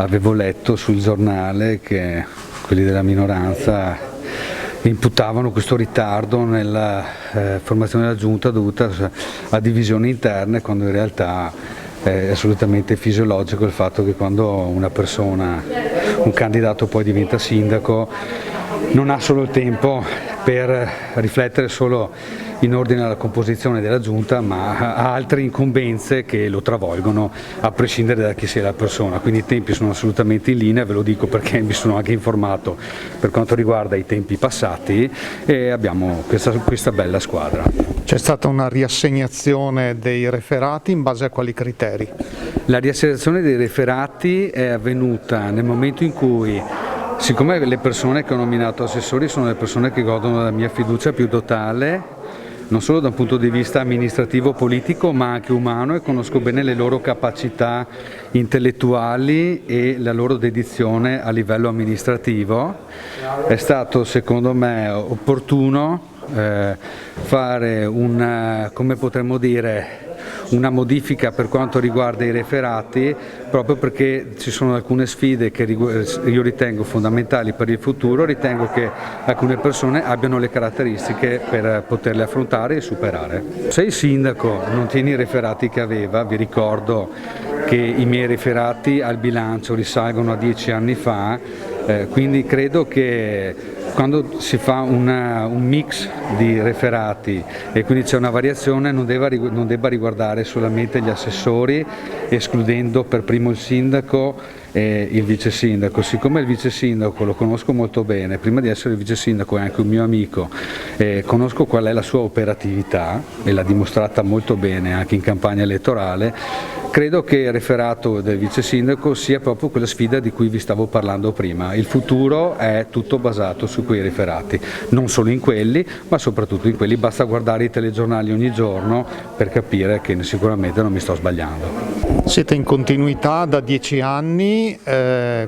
avevo letto sul giornale che quelli della minoranza imputavano questo ritardo nella formazione della giunta dovuta a divisioni interne, quando in realtà è assolutamente fisiologico il fatto che quando una persona, un candidato poi diventa sindaco, non ha solo il tempo per riflettere solo in ordine alla composizione della giunta, ma ha altre incombenze che lo travolgono a prescindere da chi sia la persona, quindi i tempi sono assolutamente in linea, ve lo dico perché mi sono anche informato per quanto riguarda i tempi passati e abbiamo questa bella squadra. C'è stata una riassegnazione dei referati in base a quali criteri? La riassegnazione dei referati è avvenuta nel momento in cui, siccome le persone che ho nominato assessori sono le persone che godono della mia fiducia più totale, non solo da un punto di vista amministrativo politico ma anche umano, e conosco bene le loro capacità intellettuali e la loro dedizione a livello amministrativo, è stato secondo me opportuno fare come potremmo dire, una modifica per quanto riguarda i referati, proprio perché ci sono alcune sfide che io ritengo fondamentali per il futuro, ritengo che alcune persone abbiano le caratteristiche per poterle affrontare e superare. Se il sindaco non tiene i referati che aveva, vi ricordo che i miei referati al bilancio risalgono a 10 anni fa, quindi credo che quando si fa un mix di referati e quindi c'è una variazione non debba riguardare solamente gli assessori, escludendo per primo il sindaco e il vice sindaco. Siccome il vice sindaco lo conosco molto bene, prima di essere il vice sindaco è anche un mio amico, conosco qual è la sua operatività e l'ha dimostrata molto bene anche in campagna elettorale, credo che il referato del vice sindaco sia proprio quella sfida di cui vi stavo parlando prima. Il futuro è tutto basato su quei referati, non solo in quelli, ma soprattutto in quelli. Basta guardare i telegiornali ogni giorno per capire che sicuramente non mi sto sbagliando. Siete in continuità da 10 anni,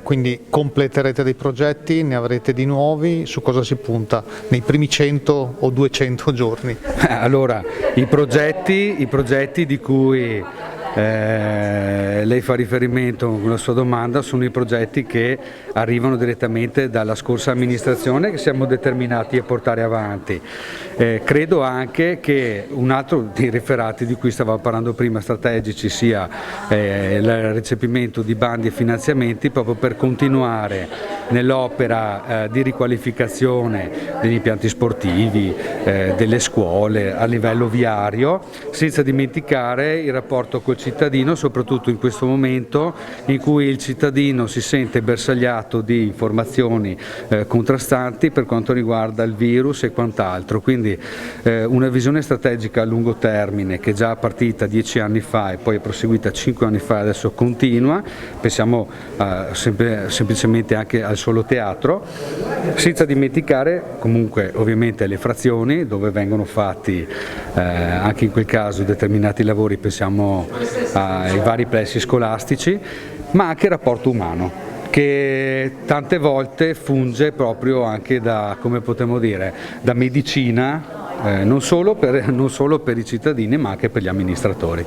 quindi completerete dei progetti, ne avrete di nuovi, su cosa si punta nei primi 100 o 200 giorni? Allora, i progetti di cui lei fa riferimento con la sua domanda sono i progetti che arrivano direttamente dalla scorsa amministrazione, che siamo determinati a portare avanti. Credo anche che un altro dei referati di cui stavamo parlando prima, strategici, sia il recepimento di bandi e finanziamenti proprio per continuare nell'opera di riqualificazione degli impianti sportivi, delle scuole, a livello viario, senza dimenticare il rapporto col cittadino, soprattutto in questo momento in cui il cittadino si sente bersagliato di informazioni contrastanti per quanto riguarda il virus e quant'altro. Quindi una visione strategica a lungo termine che già è partita 10 anni fa e poi è proseguita 5 anni fa e adesso continua, pensiamo semplicemente anche al solo teatro, senza dimenticare comunque ovviamente le frazioni dove vengono fatti anche in quel caso determinati lavori, pensiamo ai vari plessi scolastici, ma anche il rapporto umano, che tante volte funge proprio anche da, come potremmo dire, da medicina, non solo per i cittadini ma anche per gli amministratori.